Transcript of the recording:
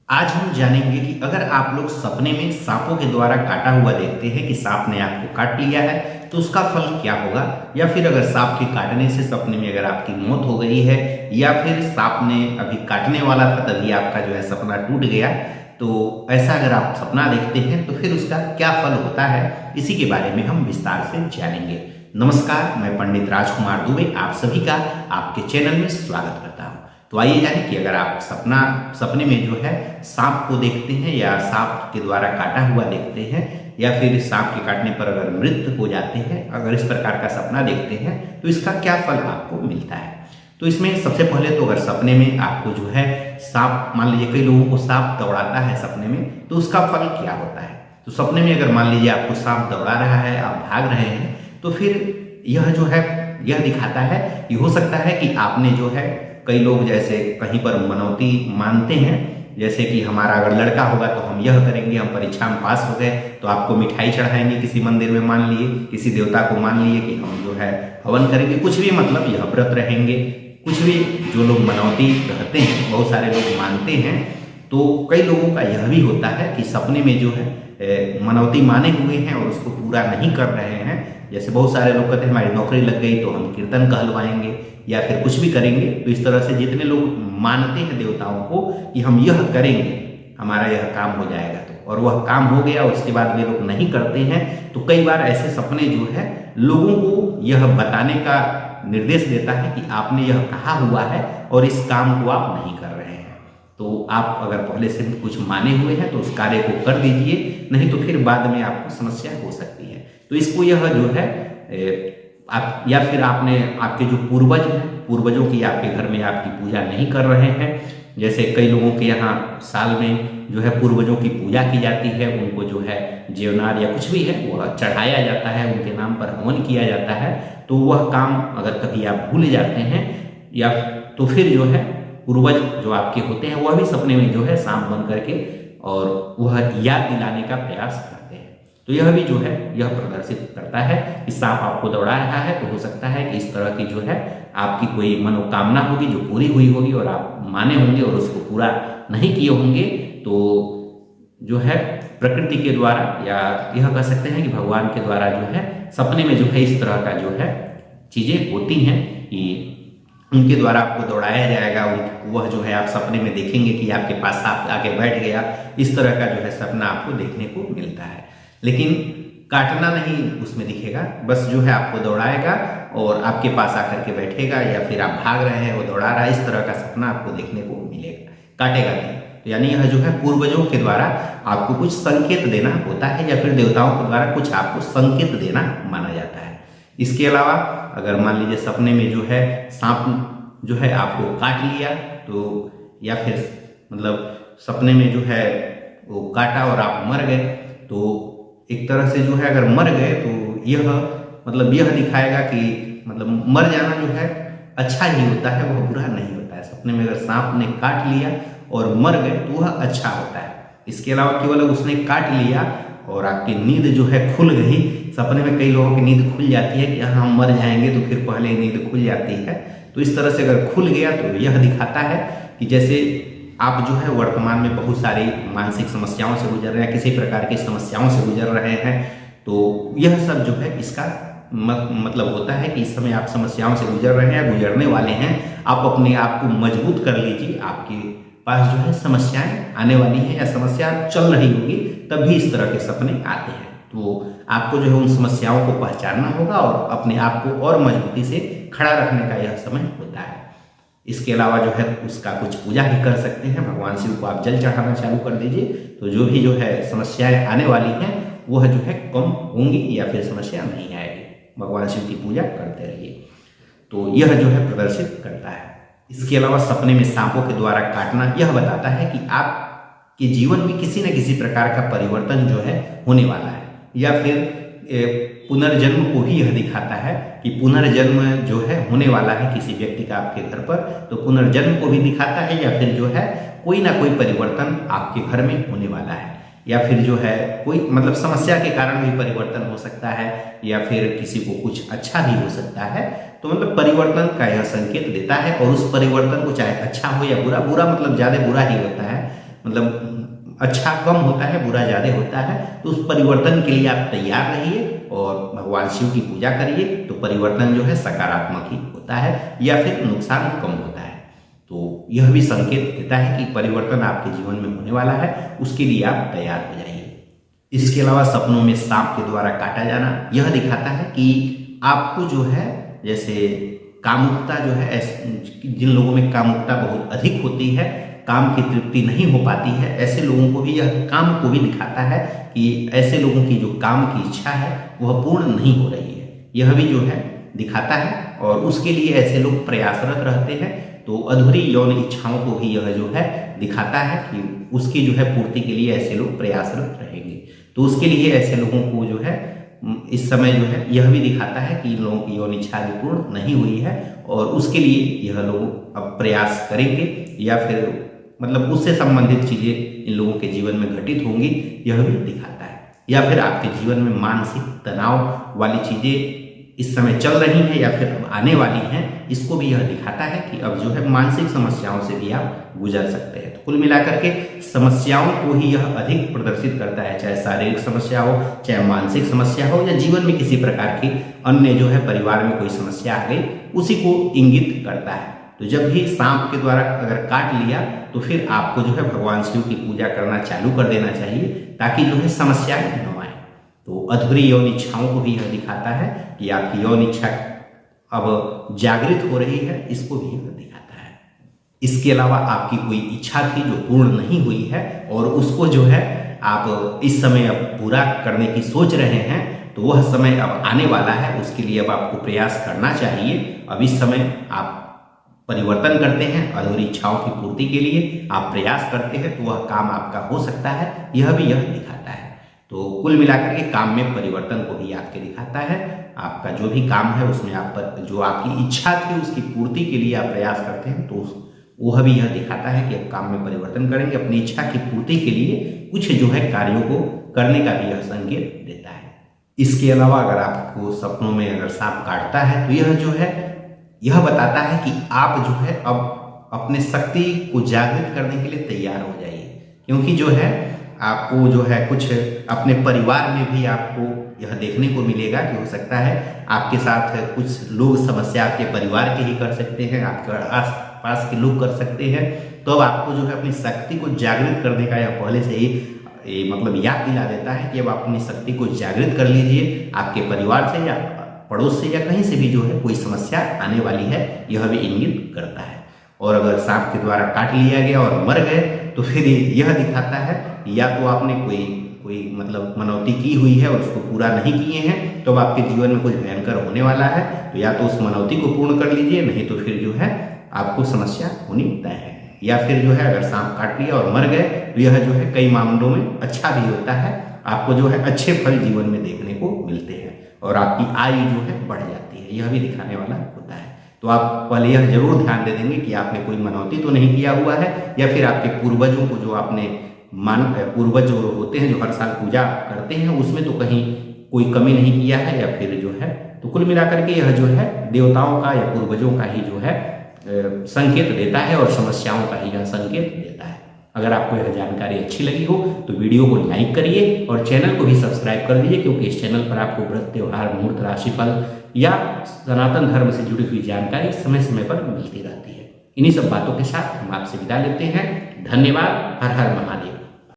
आज हम जानेंगे कि अगर आप लोग सपने में सांपों के द्वारा काटा हुआ देखते हैं कि सांप ने आपको काट लिया है तो उसका फल क्या होगा, या फिर अगर सांप के काटने से सपने में अगर आपकी मौत हो गई है या फिर सांप ने अभी काटने वाला था तभी आपका जो है सपना टूट गया, तो ऐसा अगर आप सपना देखते हैं तो फिर उसका क्या फल होता है, इसी के बारे में हम विस्तार से जानेंगे। नमस्कार, मैं पंडित राजकुमार दुबे आप सभी का आपके चैनल में स्वागत करता हूँ। तो आइए जानें कि अगर आप सपने में जो है सांप को देखते हैं या सांप के द्वारा काटा हुआ देखते हैं या फिर सांप के काटने पर अगर मृत हो जाते हैं, अगर इस प्रकार का सपना देखते हैं तो इसका क्या फल आपको मिलता है। तो इसमें सबसे पहले तो अगर सपने में आपको जो है सांप, मान लीजिए कई लोगों को सांप दौड़ाता है सपने में, तो उसका फल क्या होता है। तो सपने में अगर मान लीजिए आपको सांप दौड़ा रहा है, आप भाग रहे हैं, तो फिर यह जो है यह दिखाता है कि हो सकता है कि आपने जो है, कई लोग जैसे कहीं पर मनौती मानते हैं, जैसे कि हमारा अगर लड़का होगा तो हम यह करेंगे, हम परीक्षा में पास हो गए तो आपको मिठाई चढ़ाएंगे किसी मंदिर में, मान लिए किसी देवता को मान लिए कि हम जो है हवन करेंगे, कुछ भी मतलब यह व्रत रहेंगे, कुछ भी जो लोग मनौती रहते हैं, बहुत सारे लोग मानते हैं। तो कई लोगों का यह भी होता है कि सपने में जो है मनौती माने हुए हैं और उसको पूरा नहीं कर रहे हैं। जैसे बहुत सारे लोग कहते हैं हमारी नौकरी लग गई तो हम कीर्तन कहलवाएंगे या फिर कुछ भी करेंगे। तो इस तरह से जितने लोग मानते हैं देवताओं को कि हम यह करेंगे, हमारा यह काम हो जाएगा, तो और वह काम हो गया, उसके बाद वे लोग नहीं करते हैं। तो कई बार ऐसे सपने जो है लोगों को यह बताने का निर्देश देता है कि आपने यह कहा हुआ है और इस काम को आप नहीं कर रहे हैं। तो आप अगर पहले से कुछ माने हुए हैं तो उस कार्य को कर दीजिए, नहीं तो फिर बाद में आपको समस्या हो सकती है। तो इसको यह जो है आप, या फिर आपने आपके जो पूर्वज हैं, पूर्वजों की आपके घर में आपकी पूजा नहीं कर रहे हैं। जैसे कई लोगों के यहाँ साल में जो है पूर्वजों की पूजा की जाती है, उनको जो है जेवनार या कुछ भी है वह चढ़ाया जाता है, उनके नाम पर हवन किया जाता है। तो वह काम अगर कभी आप भूल जाते हैं या तो फिर जो है पूर्वज जो आपके होते हैं वह भी सपने में जो है सांप बन करके और वह याद दिलाने का प्रयास करते हैं। तो यह भी जो है यह प्रदर्शित करता है कि सांप आपको दौड़ा रहा है। तो हो सकता है कि इस तरह की जो है आपकी कोई मनोकामना होगी जो पूरी हुई होगी और आप माने होंगे और उसको पूरा नहीं किए होंगे। तो जो है प्रकृति के द्वारा, या यह कह सकते हैं कि भगवान के द्वारा जो है सपने में जो है इस तरह का जो है चीज़ें होती हैं कि उनके द्वारा आपको दौड़ाया जाएगा। वह जो है आप सपने में देखेंगे कि आपके पास सांप आके बैठ गया, इस तरह का जो है सपना आपको देखने को मिलता है। लेकिन काटना नहीं उसमें दिखेगा, बस जो है आपको दौड़ाएगा और आपके पास आकर के बैठेगा, या फिर आप भाग रहे हैं वो दौड़ा रहा है, इस तरह का सपना आपको देखने को मिलेगा, काटेगा नहीं। तो यानी यह जो है पूर्वजों के द्वारा आपको कुछ संकेत देना होता है, या फिर देवताओं के द्वारा कुछ आपको संकेत देना माना जाता है। इसके अलावा अगर मान लीजिए सपने में जो है सांप जो है आपको काट लिया, तो या फिर मतलब सपने में जो है वो काटा और आप मर गए, तो एक तरह से जो है अगर मर गए तो यह मतलब यह दिखाएगा कि मतलब मर जाना जो है अच्छा ही होता है, वह बुरा नहीं होता है। सपने में अगर सांप ने काट लिया और मर गए तो वह अच्छा होता है। इसके अलावा केवल उसने काट लिया और आपकी नींद जो है खुल गई, सपने में कई लोगों की नींद खुल जाती है कि हाँ हम मर जाएंगे, तो फिर पहले नींद खुल जाती है। तो इस तरह से अगर खुल गया तो यह दिखाता है कि जैसे आप जो है वर्तमान में बहुत सारी मानसिक समस्याओं से गुजर रहे हैं, किसी प्रकार की समस्याओं से गुजर रहे हैं। तो यह सब जो है इसका मतलब होता है कि इस समय आप समस्याओं से गुजर रहे हैं या गुजरने वाले हैं। आप अपने आप को मजबूत कर लीजिए, आपके पास जो है समस्याएं आने वाली हैं या समस्या चल रही होगी, तब भी इस तरह के सपने आते हैं। तो आपको जो है उन समस्याओं को पहचानना होगा और अपने आप को और मजबूती से खड़ा रखने का यह समय होता है। इसके अलावा जो है उसका कुछ पूजा भी कर सकते हैं, भगवान शिव को आप जल चढ़ाना चालू कर दीजिए, तो जो भी जो है समस्याएं आने वाली हैं वह जो है कम होंगी या फिर समस्या नहीं आएगी। भगवान शिव की पूजा करते रहिए। तो यह जो है प्रदर्शित करता है। इसके अलावा सपने में सांपों के द्वारा काटना यह बताता है कि आपके जीवन में किसी न किसी प्रकार का परिवर्तन जो है होने वाला है, या फिर पुनर्जन्म को ही यह दिखाता है कि पुनर्जन्म जो है होने वाला है किसी व्यक्ति का आपके घर पर। तो पुनर्जन्म को भी दिखाता है, या फिर जो है कोई ना कोई परिवर्तन आपके घर में होने वाला है, या फिर जो है कोई मतलब समस्या के कारण भी परिवर्तन हो सकता है, या फिर किसी को कुछ अच्छा भी हो सकता है। तो मतलब परिवर्तन का यह संकेत देता है, और उस परिवर्तन को चाहे अच्छा हो या बुरा, बुरा मतलब ज़्यादा बुरा ही होता है, मतलब अच्छा कम होता है, बुरा ज़्यादा होता है। तो उस परिवर्तन के लिए आप तैयार रहिए और भगवान शिव की पूजा करिए, तो परिवर्तन जो है सकारात्मक ही होता है या फिर नुकसान कम होता है। तो यह भी संकेत देता है कि परिवर्तन आपके जीवन में होने वाला है, उसके लिए आप तैयार हो जाइए। इसके अलावा सपनों में सांप के द्वारा काटा जाना, यह दिखाता है कि आपको जो है, जैसे कामुकता जो है, जिन लोगों में कामुकता बहुत अधिक होती है, काम की तृप्ति नहीं हो पाती है, ऐसे लोगों को भी यह काम को भी दिखाता है कि ऐसे लोगों की जो काम की इच्छा है वह पूर्ण नहीं हो रही है, यह भी जो है दिखाता है। और उसके लिए ऐसे लोग प्रयासरत रहते हैं, तो अधूरी यौन इच्छाओं को भी यह जो है दिखाता है कि उसकी जो है पूर्ति के लिए ऐसे लोग प्रयासरत रहेंगे। तो उसके लिए ऐसे लोगों को जो है इस समय जो है यह भी दिखाता है कि इन लोगों की यौन इच्छा भी पूर्ण नहीं हुई है, और उसके लिए यह लोग अब प्रयास करेंगे या फिर मतलब उससे संबंधित चीज़ें इन लोगों के जीवन में घटित होंगी, यह भी दिखाता है। या फिर आपके जीवन में मानसिक तनाव वाली चीज़ें इस समय चल रही हैं या फिर अब आने वाली हैं, इसको भी यह दिखाता है कि अब जो है मानसिक समस्याओं से भी आप गुजर सकते हैं। तो कुल मिलाकर के समस्याओं को ही यह अधिक प्रदर्शित करता है, चाहे शारीरिक समस्या हो, चाहे मानसिक समस्या हो, या जीवन में किसी प्रकार की अन्य जो है परिवार में कोई समस्या आ गई, उसी को इंगित करता है। तो जब भी सांप के द्वारा अगर काट लिया तो फिर आपको जो है भगवान शिव की पूजा करना चालू कर देना चाहिए, ताकि जो है समस्याएं न आए। तो अधूरी यौन इच्छाओं को भी यह दिखाता है कि आपकी यौन इच्छा अब जागृत हो रही है, इसको भी यह दिखाता है। इसके अलावा आपकी कोई इच्छा थी जो पूर्ण नहीं हुई है और उसको जो है आप इस समय अब पूरा करने की सोच रहे हैं, तो वह समय अब आने वाला है, उसके लिए अब आपको प्रयास करना चाहिए। अब इस समय आप परिवर्तन करते हैं, अधूरी इच्छाओं की पूर्ति के लिए आप प्रयास करते हैं, तो वह काम आपका हो सकता है, यह भी यह दिखाता है। तो कुल मिलाकर के काम में परिवर्तन को भी आपके दिखाता है। आपका जो भी काम है उसमें आप पर जो आपकी इच्छा थी उसकी पूर्ति के लिए आप प्रयास करते हैं, तो वह भी यह दिखाता है कि आप काम में परिवर्तन करेंगे, अपनी इच्छा की पूर्ति के लिए कुछ जो है कार्यों को करने का भी यह संकेत देता है। इसके अलावा अगर आपको सपनों में अगर सांप काटता है तो यह जो है यह बताता है कि आप जो है अब अपने शक्ति को जागृत करने के लिए तैयार हो जाइए, क्योंकि जो है आपको जो है कुछ अपने परिवार में भी आपको यह देखने को मिलेगा कि हो सकता है आपके साथ कुछ लोग समस्या आपके परिवार के ही कर सकते हैं, आपके आस पास के लोग कर सकते हैं। तो अब आपको जो है अपनी शक्ति को जागृत करने का यह पहले से ही मतलब याद दिला देता है कि अब आप अपनी शक्ति को जागृत कर लीजिए। आपके परिवार से या पड़ोस से या कहीं से भी जो है कोई समस्या आने वाली है, यह भी इंगित करता है। और अगर सांप के द्वारा काट लिया गया और मर गए तो फिर यह दिखाता है या तो आपने कोई मतलब मनौती की हुई है और उसको पूरा नहीं किए हैं, तो अब आपके जीवन में कुछ भयंकर होने वाला है, तो या तो उस मनौती को पूर्ण कर लीजिए, नहीं तो फिर जो है आपको समस्या होनी तय है। या फिर जो है अगर सांप काट लिया और मर गए तो यह जो है कई मामलों में अच्छा भी होता है, आपको जो है अच्छे फल जीवन में देखने को मिलते हैं और आपकी आयु जो है बढ़ जाती है, यह भी दिखाने वाला होता है। तो आप पहले यह जरूर ध्यान दे देंगे कि आपने कोई मनौती तो नहीं किया हुआ है, या फिर आपके पूर्वजों को जो आपने पूर्वज जो होते हैं जो हर साल पूजा करते हैं उसमें तो कहीं कोई कमी नहीं किया है, या फिर जो है तो कुल मिलाकर के यह जो है देवताओं का या पूर्वजों का ही जो है संकेत देता है और समस्याओं का ही यह संकेत देता है। अगर आपको यह जानकारी अच्छी लगी हो तो वीडियो को लाइक करिए और चैनल को भी सब्सक्राइब कर दीजिए, क्योंकि इस चैनल पर आपको व्रत, त्योहार, मुहूर्त, राशिफल या सनातन धर्म से जुड़ी हुई जानकारी समय समय पर मिलती रहती है। इन्हीं सब बातों के साथ हम आपसे विदा लेते हैं। धन्यवाद। हर हर महादेव।